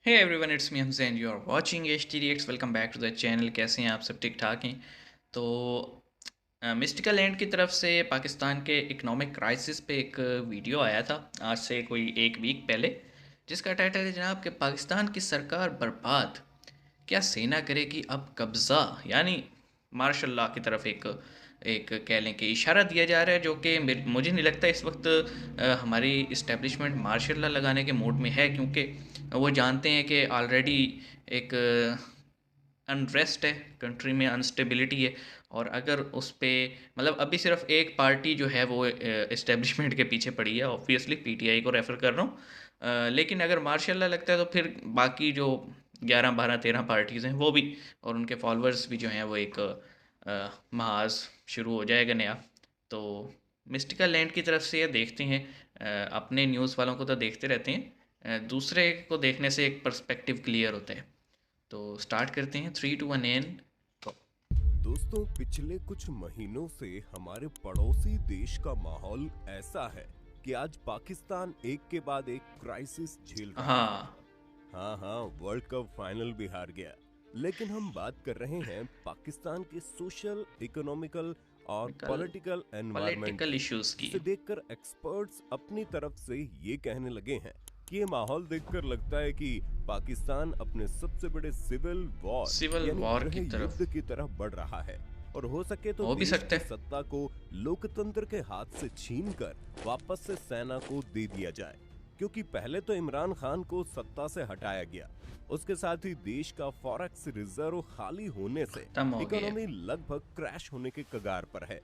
Hey everyone, it's me Hamza and you are watching HTDX। Welcome back to the channel. कैसे हैं आप? सब ठीक ठाक हैं? तो मिस्टिकल लैंड की तरफ से पाकिस्तान के इकोनॉमिक क्राइसिस पे एक वीडियो आया था आज से कोई एक वीक पहले, जिसका टाइटल है जनाब कि पाकिस्तान की सरकार बर्बाद, क्या सेना करेगी अब कब्ज़ा। यानी मार्शल लॉ की तरफ एक एक कह लें कि इशारा दिया जा रहा है, जो कि मुझे नहीं लगता इस वक्त हमारी इस्टेब्लिशमेंट मार्शल लॉ लगाने के मूड में है, क्योंकि वो जानते हैं कि ऑलरेडी एक अनरेस्ट है कंट्री में, अनस्टेबिलिटी है। और अगर उस पे मतलब अभी सिर्फ एक पार्टी जो है वो इस्टेब्लिशमेंट के पीछे पड़ी है, ऑब्वियसली PTI को रेफ़र कर रहा हूँ। लेकिन अगर मार्शल लॉ लगता है तो फिर बाकी जो 11 12 13 पार्टीज़ हैं वो भी, और उनके फॉलोअर्स भी जो हैं वो एक महाज शुरू हो जाएगा नया। तो मिस्टिकल लैंड की तरफ से ये देखते हैं। अपने न्यूज़ वालों को तो देखते रहते हैं, दूसरे को देखने से एक पर्सपेक्टिव क्लियर होता है। तो स्टार्ट करते हैं, 3 2 1 एन। दोस्तों, पिछले कुछ महीनों से हमारे पड़ोसी देश का माहौल ऐसा है कि आज पाकिस्तान एक के बाद एक क्राइसिस झेल रहा है। हाँ, हाँ हाँ, वर्ल्ड कप फाइनल भी हार गया। लेकिन हम बात कर रहे हैं पाकिस्तान के सोशल, इकोनॉमिकल और कल पॉलिटिकल एनवायरनमेंट पॉलिटिकल की, इश्यूज की। जिसे देखकर एक्सपर्ट्स अपनी तरफ से ये कहने लगे हैं कि ये माहौल देखकर लगता है कि पाकिस्तान अपने सबसे बड़े सिविल वॉर सिविल यानी वॉर गृह की तरफ युद्ध की तरफ बढ़ रहा है। और हो सके तो हो भी देश सकता की है। सत्ता को लोकतंत्र के हाथ से छीनकर वापस से सेना को दे दिया जाए, क्योंकि पहले तो इमरान खान को सत्ता से हटाया गया, उसके साथ ही देश का फॉरेक्स रिजर्व खाली होने से खत्म हो गया। इकोनॉमी लगभग क्रैश होने के कगार पर है।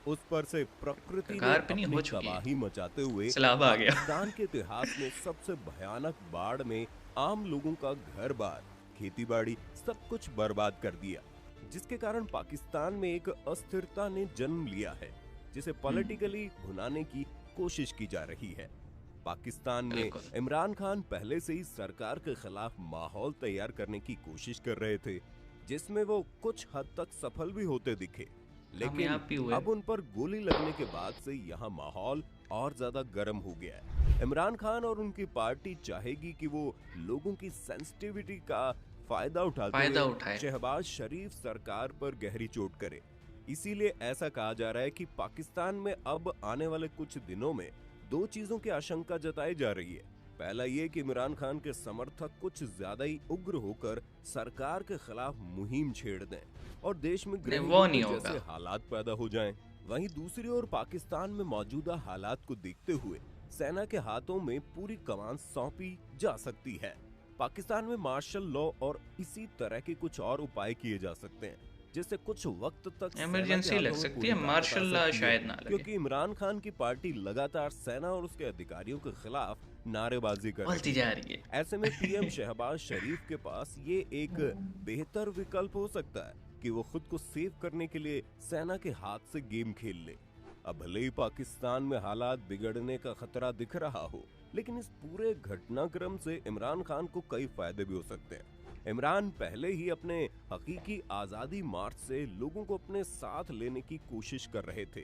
उस पर से प्रकृति ने कगार पे नहीं, अपनी हो चुकी है। तबाही मचाते हुए सैलाब आ गया। पाकिस्तान के इतिहास में सबसे भयानक बाढ़ में आम लोगों का घर बार, खेती बाड़ी सब कुछ बर्बाद कर दिया, जिसके कारण पाकिस्तान में एक अस्थिरता ने जन्म लिया है, जिसे हम्म, पॉलिटिकली भुनाने की कोशिश की जा रही है। पाकिस्तान में बिल्कुल। इमरान खान पहले से ही सरकार के खिलाफ माहौल तैयार करने की कोशिश कर रहे थे, जिसमें वो कुछ हद तक सफल भी होते दिखे। लेकिन कामयाब भी हुए। अब उन पर गोली लगने के बाद से यहाँ माहौल और ज्यादा गर्म हो गया है। इमरान खान और उनकी पार्टी चाहेगी कि वो लोगों की सेंसिटिविटी का फायदा उठाते फायदा हुए उठाए। शहबाज शरीफ सरकार पर गहरी चोट करे। इसीलिए ऐसा कहा जा रहा है कि पाकिस्तान में अब आने वाले कुछ दिनों में दो चीजों की आशंका जताई जा रही है। पहला ये कि इमरान खान के समर्थक कुछ ज्यादा ही उग्र होकर सरकार के खिलाफ मुहिम छेड़ दें और देश में नहीं, गृह वो युद्ध नहीं होगा। जैसे हालात पैदा हो जाएं। वहीं दूसरी ओर पाकिस्तान में मौजूदा हालात को देखते हुए सेना के हाथों में पूरी कमान सौंपी जा सकती है। पाकिस्तान में मार्शल लॉ और इसी तरह के कुछ और उपाय किए जा सकते हैं, जिससे कुछ वक्त तक सेना के इमरजेंसी लग हाथों में सकती पूरी है, ताकत आ मार्शल लॉ सकती है, शायद ना लगे। क्योंकि इमरान खान की पार्टी लगातार सेना और उसके अधिकारियों के खिलाफ नारेबाजी कर बोलती रही जा है। रही ऐसे में पीएम है। शहबाज शरीफ के पास ये एक बेहतर विकल्प हो सकता है कि वो खुद को सेव करने के लिए सेना के हाथ से गेम खेल ले। अब भले ही पाकिस्तान में हालात बिगड़ने का खतरा दिख रहा हो, लेकिन इस पूरे घटनाक्रम से इमरान खान को कई फायदे भी हो सकते हैं। इमरान पहले ही अपने हकीकी आजादी मार्च से लोगों को अपने साथ लेने की कोशिश कर रहे थे।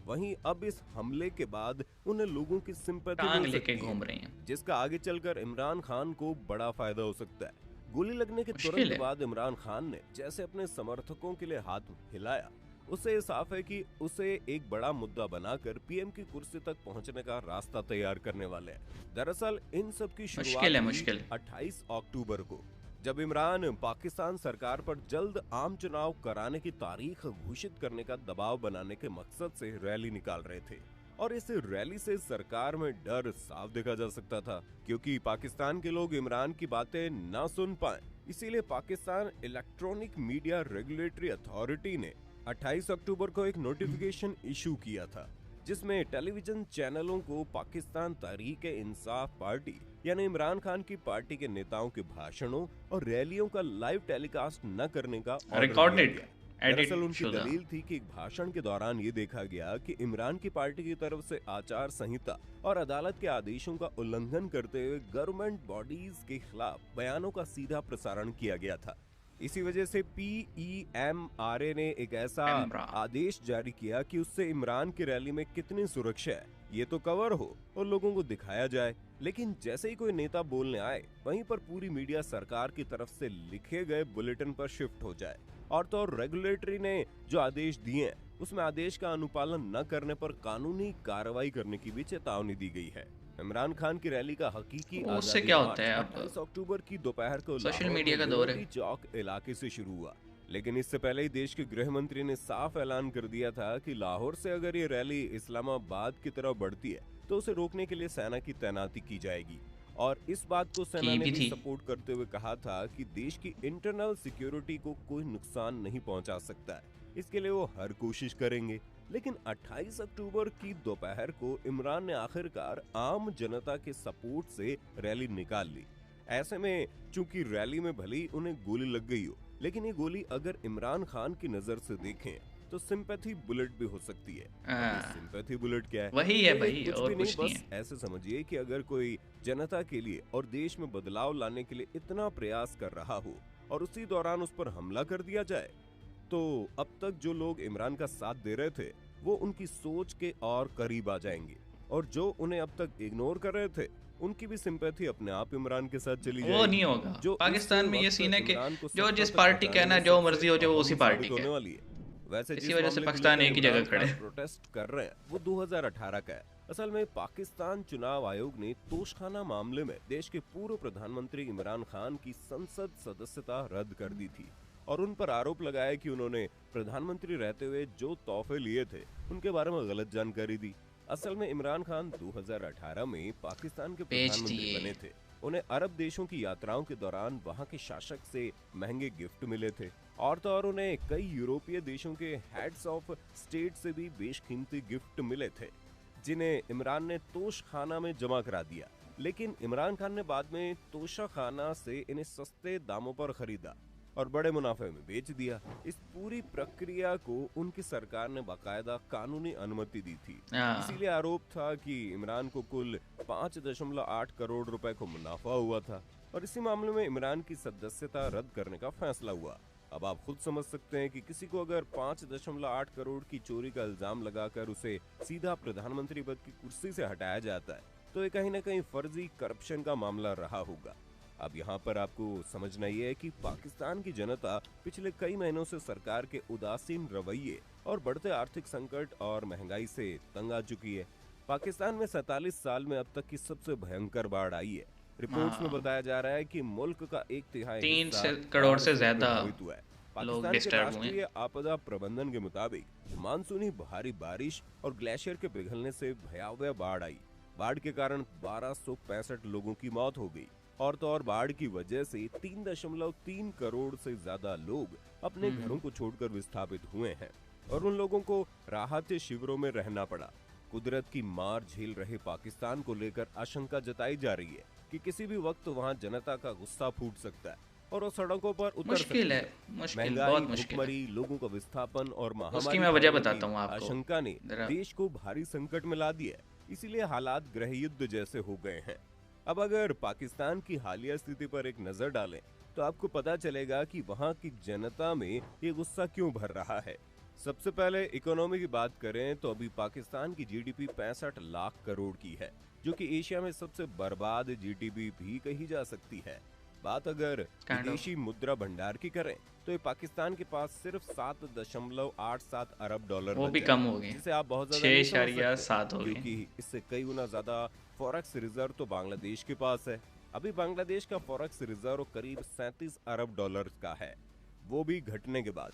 वहीं अब इस हमले के बाद उन्हें लोगों की सिंपैथी टांग मिल लेके सकती है, घूम रहे हैं। जिसका आगे चलकर इमरान खान को बड़ा फायदा हो सकता है। गोली लगने के मुश्किल तुरंत है। बाद इमरान खान ने जैसे अपने समर्थकों के लिए हाथ हिलाया, उससे ये साफ है कि उसे एक बड़ा मुद्दा बनाकर पीएम की कुर्सी तक पहुंचने का रास्ता तैयार करने वाले हैं। दरअसल इन सब की मुश्किल शुरुआत है, हुई मुश्किल। 28 अक्टूबर को, जब इमरान पाकिस्तान सरकार पर जल्द आम चुनाव कराने की तारीख घोषित करने का दबाव बनाने के मकसद से रैली निकाल रहे थे। और इस रैली से सरकार में डर साफ देखा जा सकता था, क्योंकि पाकिस्तान के लोग इमरान की बातें ना सुन पाए। इसीलिए Pakistan electronic media regulatory authority ने 28 अक्टूबर को एक नोटिफिकेशन इशू किया था, जिसमें टेलीविजन चैनलों को पाकिस्तान तहरीक इंसाफ पार्टी यानी इमरान खान की पार्टी के नेताओं के भाषणों और रैलियों का लाइव टेलीकास्ट न करने का ऑर्डर दिया रिकॉर्डेड, गया। दरअसल एडिट उनकी शुदा। दलील थी कि एक भाषण के दौरान ये देखा गया कि इमरान की पार्टी की तरफ से आचार संहिता और अदालत के आदेशों का उल्लंघन करते हुए गवर्नमेंट बॉडीज के खिलाफ बयानों का सीधा प्रसारण किया गया था। इसी वजह से PEMRA ने एक ऐसा कैमरा। आदेश जारी किया कि उससे इमरान की रैली में कितनी सुरक्षा है ये तो कवर हो और लोगों को दिखाया जाए। लेकिन जैसे ही कोई नेता बोलने आए, वहीं पर पूरी मीडिया सरकार की तरफ से लिखे गए बुलेटिन पर शिफ्ट हो जाए। और तो और रेगुलेटरी ने जो आदेश दिए हैं, उसमें आदेश का अनुपालन न करने पर कानूनी कार्रवाई करने की भी चेतावनी दी गई है। इमरान खान की रैली का हकीकी वो उससे आजादी क्या होता मार्च है? 28 अक्टूबर की दोपहर को सोशल लाहौर मीडिया में का दौर लिबर्टी है। चौक इलाके से शुरू हुआ। लेकिन इससे पहले ही देश के गृह मंत्री ने साफ ऐलान कर दिया था कि लाहौर से अगर ये रैली इस्लामाबाद की तरफ बढ़ती है तो उसे रोकने के लिए सेना की तैनाती की जाएगी। और इस बात को सेना की ने भी भी थी। सपोर्ट करते हुए कहा था कि देश की इंटरनल सिक्योरिटी को कोई नुकसान नहीं पहुंचा सकता है, इसके लिए वो हर कोशिश करेंगे। लेकिन 28 अक्टूबर की दोपहर को इमरान ने आखिरकार आम जनता के सपोर्ट से रैली निकाल ली। ऐसे में चूंकि रैली में भले ही उन्हें गोली लग गई हो, लेकिन ये गोली अगर इमरान खान की नजर से देखें तो सिंपैथी बुलेट भी हो सकती है। अब ये सिंपैथी बुलेट क्या है? वही है तो ये भाई, कुछ और भी नहीं, कुछ नहीं बस है। ऐसे समझिए कि अगर कोई जनता के लिए और देश में बदलाव लाने के लिए इतना प्रयास कर रहा हो और उसी दौरान उस पर हमला कर दिया जाए, तो अब तक जो लोग इमरान का साथ दे रहे थे वो उनकी सोच के और करीब आ जाएंगे, और जो उन्हें अब तक इग्नोर कर रहे थे उनकी भी सिंपैथी अपने आप इमरान के साथ चली वो नहीं जाएगी। होगा। जो इस पाकिस्तान में ये वक्त सीन है कि इमरान को जो सत्ता जिस तक पार्टी का पहुंचाने है ना, में जो सबसे मर्जी हो जाए, वो उसी अहम पार्टी साबित का होने है। वाली है। वैसे इसी जिस वजह से मामले को पाकिस्तान लेकर एक ही इमरान जगह खड़े खान हैं। प्रोटेस्ट कर रहे हैं वो 2018 का है। असल में पाकिस्तान चुनाव आयोग ने तोशखाना मामले में देश के पूर्व प्रधानमंत्री इमरान खान की संसद सदस्यता रद्द कर दी थी और उन पर आरोप लगाया कि उन्होंने प्रधानमंत्री रहते हुए जो तोहफे लिए थे उनके बारे में गलत जानकारी दी। असल में इमरान खान 2018 में पाकिस्तान के बेच प्रधानमंत्री दिए। बने थे। उन्हें अरब देशों की यात्राओं के दौरान वहां के शासक से महंगे गिफ्ट मिले थे, और तो और उन्हें कई यूरोपीय देशों के हेड्स ऑफ स्टेट से भी बेशकीमती गिफ्ट मिले थे, जिन्हें इमरान ने तोशखाना में जमा करा दिया। लेकिन इमरान खान ने बाद में तोशाखाना से इन्हें सस्ते दामों पर खरीदा और बड़े मुनाफे में बेच दिया। इस पूरी प्रक्रिया को उनकी सरकार ने बाकायदा कानूनी अनुमति दी थी। इसीलिए आरोप था कि इमरान को कुल 5.8 करोड़ रुपए को मुनाफा हुआ था और इसी मामले में इमरान की सदस्यता रद्द करने का फैसला हुआ। अब आप खुद समझ सकते हैं कि किसी को अगर 5.8 करोड़ की चोरी का इल्जाम लगाकर उसे सीधा प्रधानमंत्री पद की कुर्सी से हटाया जाता है तो ये कहीं ना कहीं फर्जी करप्शन का मामला रहा होगा। अब यहाँ पर आपको समझना ये है कि पाकिस्तान की जनता पिछले कई महीनों से सरकार के उदासीन रवैये और बढ़ते आर्थिक संकट और महंगाई से तंग आ चुकी है। पाकिस्तान में 47 साल में अब तक की सबसे भयंकर बाढ़ आई है। रिपोर्ट्स में बताया जा रहा है कि मुल्क का 1/3 3 हिस्सा करोड़ बाढ़ से ज्यादा प्रभावित हुआ है। लोग पाकिस्तान के डिस्टर्ब हुए राष्ट्रीय आपदा प्रबंधन के मुताबिक मानसूनी भारी बारिश और ग्लेशियर के पिघलने से भयावह बाढ़ आई। बाढ़ के कारण 1265 लोगों की मौत हो गई और तो और बाढ़ की वजह से 3.3 करोड़ से ज्यादा लोग अपने घरों को छोड़कर विस्थापित हुए हैं और उन लोगों को राहत शिविरों में रहना पड़ा। कुदरत की मार झेल रहे पाकिस्तान को लेकर आशंका जताई जा रही है कि किसी भी वक्त वहां जनता का गुस्सा फूट सकता है और वो सड़कों पर उतर मुश्किल है, सकती है। मुश्किल, महंगाई, बहुत मुश्किल है। भुखमरी, लोगों का विस्थापन और उसकी महामारी मैं वजह फैलने बताता की हूँ आपको आशंका ने जरा। देश को भारी संकट में ला दिया है। इसीलिए हालात गृह युद्ध जैसे हो गए हैं। अब अगर पाकिस्तान की हालिया स्थिति पर एक नजर डालें तो आपको पता चलेगा कि वहां की जनता में ये गुस्सा क्यों भर रहा है। सबसे पहले इकोनॉमी की बात करें तो अभी पाकिस्तान की जीडीपी 65 लाख करोड़ की है, जो कि एशिया में सबसे बर्बाद जीडीपी भी कही जा सकती है। बात अगर विदेशी मुद्रा भंडार की करें तो ये पाकिस्तान के पास सिर्फ 7.87 अरब डॉलर वो भी कम हो गए, जिसे आप बहुत ज्यादा नहीं समझ 6.7 हो सकते, गए। क्योंकि इससे कई गुना ज्यादा फॉरेक्स रिजर्व तो बांग्लादेश के पास है। अभी बांग्लादेश का फॉरेक्स रिजर्व करीब 37 अरब डॉलर का है, वो भी घटने के बाद।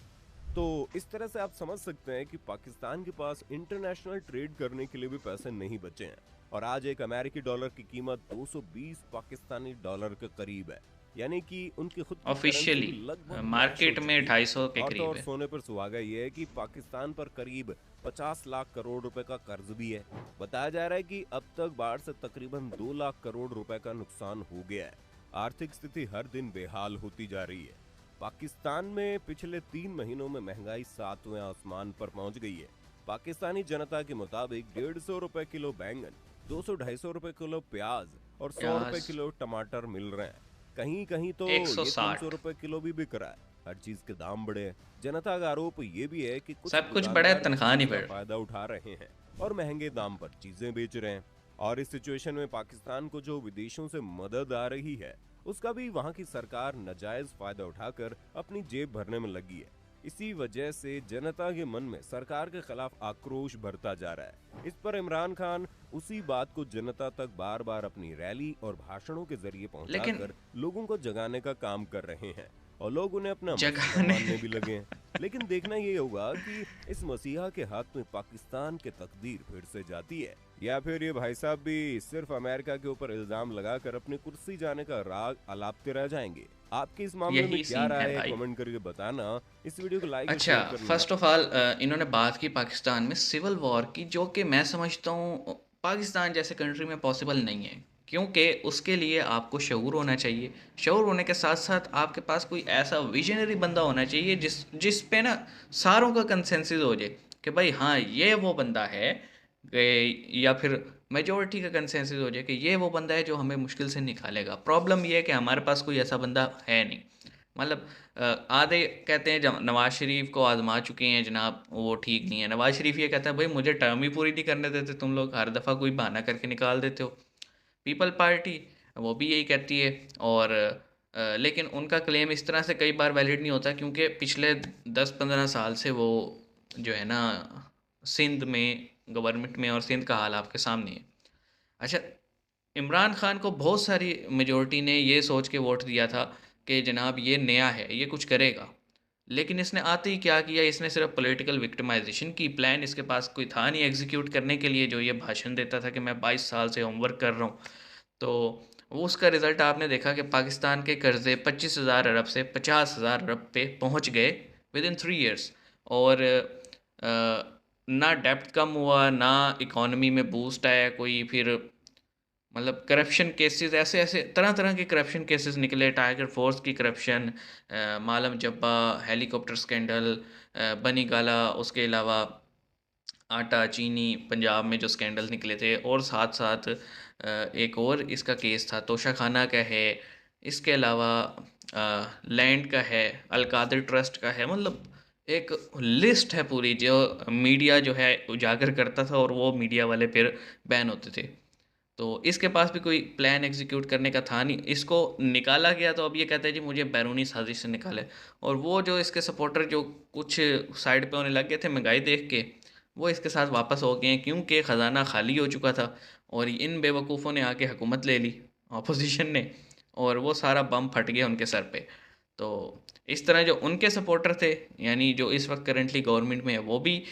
तो इस तरह से आप समझ सकते हैं कि पाकिस्तान के पास इंटरनेशनल ट्रेड करने के लिए भी पैसे नहीं बचे हैं और आज एक अमेरिकी डॉलर की कीमत 220 पाकिस्तानी डॉलर के करीब है, यानी कि उनकी खुद की ऑफिशियली करेंसी लगभग मार्केट में 250 के और तो करीब और है। सोने पर सुहागा ये है कि पाकिस्तान पर करीब 50 लाख करोड़ रुपए का कर्ज भी है। बताया जा रहा है कि अब तक बाढ़ से तकरीबन 2 लाख करोड़ रुपए का नुकसान हो गया है। आर्थिक स्थिति हर दिन बेहाल होती जा रही है। पाकिस्तान में पिछले 3 महीनों में महंगाई 7वें आसमान पर पहुंच गई है। पाकिस्तानी जनता के मुताबिक 150 रुपए किलो बैंगन, 200-250 रुपए किलो प्याज और 100 रुपए किलो टमाटर मिल रहे हैं। कहीं कहीं तो ये 300 रुपए किलो भी बिक रहा है। हर चीज के दाम बढ़े हैं। जनता का आरोप ये भी है कि सब कुछ बड़ा है, तनख्वाह नहीं बढ़ फायदा उठा रहे हैं और महंगे दाम पर चीजें बेच रहे हैं। और इस सिचुएशन में पाकिस्तान को जो विदेशों से मदद आ रही है, उसका भी वहां की सरकार नाजायज फायदा उठाकर अपनी जेब भरने में लगी है। इसी वजह से जनता के मन में सरकार के खिलाफ आक्रोश बढ़ता जा रहा है। इस पर इमरान खान उसी बात को जनता तक बार बार अपनी रैली और भाषणों के जरिए लेकिन पहुंचाकर लोगों को जगाने का काम कर रहे हैं और लोग उन्हें अपना मसीहा जगह ने मानने भी लगे हैं। लेकिन देखना ये होगा कि इस मसीहा के हाथ में पाकिस्तान की तकदीर फिर से जाती है या फिर ये भाई साहब भी सिर्फ अमेरिका के ऊपर इल्जाम लगाकर अपनी कुर्सी जाने का राग अलापते रह जाएंगे। आपकी इस मामले में यही क्या सीन है राय है, भाई। कमेंट करके बताना। इस वीडियो को लाइक और अच्छा, शेयर कर लेना। फर्स्ट ऑफ ऑल इन्होंने बात की पाकिस्तान में सिविल वॉर की, जो कि मैं समझता हूँ पाकिस्तान जैसे कंट्री में पॉसिबल नहीं है, क्योंकि उसके लिए आपको शऊर होना चाहिए। शऊर होने के साथ साथ आपके पास कोई ऐसा विजनरी बंदा होना चाहिए जिस पे ना सारों का कंसेंसस हो जाए कि भाई हाँ ये वो बंदा है, या फिर मेजोरिटी का कंसेंसस हो जाए कि ये वो बंदा है जो हमें मुश्किल से निकालेगा। प्रॉब्लम ये है कि हमारे पास कोई ऐसा बंदा है नहीं। मतलब आधे कहते हैं नवाज शरीफ को आजमा चुके हैं जनाब, वो ठीक नहीं है। नवाज शरीफ ये कहता है भाई मुझे टर्म ही पूरी नहीं करने देते तुम लोग, हर दफ़ा कोई बहाना करके निकाल देते हो। पीपल पार्टी वो भी यही कहती है। और लेकिन उनका क्लेम इस तरह से कई बार वैलिड नहीं होता, क्योंकि पिछले 10-15 साल से वो जो है ना सिंध में गवर्नमेंट में, और सिंध का हाल आपके सामने है। अच्छा, इमरान खान को बहुत सारी मेजोरिटी ने ये सोच के वोट दिया था कि जनाब ये नया है, ये कुछ करेगा। लेकिन इसने आते ही क्या किया, इसने सिर्फ पॉलिटिकल विक्टिमाइजेशन की। प्लान इसके पास कोई था नहीं एग्जीक्यूट करने के लिए, जो ये भाषण देता था कि मैं 22 साल से होमवर्क कर रहा हूँ। तो वो उसका रिज़ल्ट आपने देखा कि पाकिस्तान के कर्ज़े 25,000 अरब से 50,000 अरब पे पहुँच गए विद इन 3 ईयर्स। और ना डेप्थ कम हुआ, ना इकॉनमी में बूस्ट आया कोई। फिर मतलब करप्शन केसेस, ऐसे ऐसे तरह तरह के करप्शन केसेस निकले। टाइगर फोर्स की करप्शन, मालम जब्बा हेलीकॉप्टर स्कैंडल, बनी गाला, उसके अलावा आटा चीनी पंजाब में जो स्कैंडल निकले थे, और साथ साथ एक और इसका केस था तोशा खाना का है। इसके अलावा लैंड का है, अलकादिर ट्रस्ट का है। मतलब एक लिस्ट है पूरी, जो मीडिया जो है उजागर करता था और वो मीडिया वाले फिर बैन होते थे। तो इसके पास भी कोई प्लान एग्जीक्यूट करने का था नहीं, इसको निकाला गया। तो अब ये कहता है जी मुझे बैरूनी साजिश से निकाले। और वो जो इसके सपोर्टर जो कुछ साइड पे होने लग गए थे महंगाई देख के, वो इसके साथ वापस हो गए हैं, क्योंकि ख़जाना खाली हो चुका था और इन बेवकूफ़ों ने आके हुकूमत ले ली, अपोजिशन ने, और वो सारा बम फट गया उनके सर पे। तो इस तरह जो उनके सपोर्टर थे, यानी जो इस वक्त करेंटली गवर्नमेंट में है, वो भी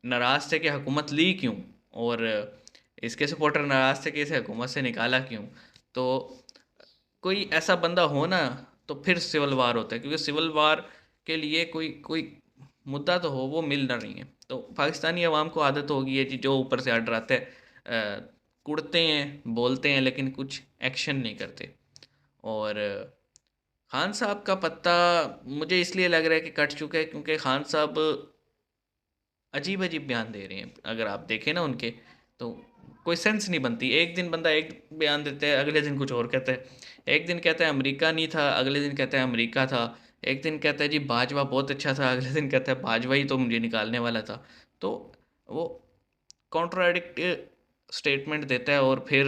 नाराज़ थे कि हुकूमत ली क्यों, और इसके सपोर्टर नाराज़ थे कि इसे हुकूमत से निकाला क्यों। तो कोई ऐसा बंदा हो ना, तो फिर सिविल वार होता है, क्योंकि सिविल वार के लिए कोई कोई मुद्दा तो हो, वो मिल ना रही है। तो पाकिस्तानी अवाम को आदत हो गई है जी, जो ऊपर से आर्डर आता है कुड़ते हैं, बोलते हैं, लेकिन कुछ एक्शन नहीं करते। और खान साहब का पत्ता मुझे इसलिए लग रहा है कि कट चुका है, क्योंकि खान साहब अजीब अजीब बयान दे रहे हैं। अगर आप देखें ना उनके, तो कोई सेंस नहीं बनती। एक दिन बंदा एक बयान देता है, अगले दिन कुछ और कहता है। एक दिन कहता है अमेरिका नहीं था, अगले दिन कहता है अमेरिका था। एक दिन कहता है जी बाजवा बहुत अच्छा था, अगले दिन कहता है बाजवा ही तो मुझे निकालने वाला था। तो वो कॉन्ट्राडिक्ट स्टेटमेंट देता है और फिर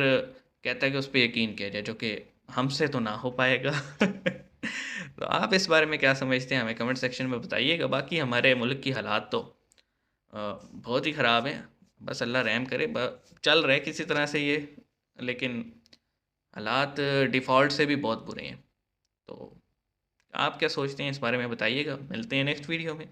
कहता है कि उस पर यकीन किया जाए, जो कि हमसे तो ना हो पाएगा। तो आप इस बारे में क्या समझते हैं, हमें कमेंट सेक्शन में बताइएगा। बाकी हमारे मुल्क की हालात तो बहुत ही ख़राब है। बस अल्लाह रहम करे। चल रहे किसी तरह से ये, लेकिन हालात डिफ़ॉल्ट से भी बहुत बुरे हैं। तो आप क्या सोचते हैं इस बारे में बताइएगा। मिलते हैं नेक्स्ट वीडियो में।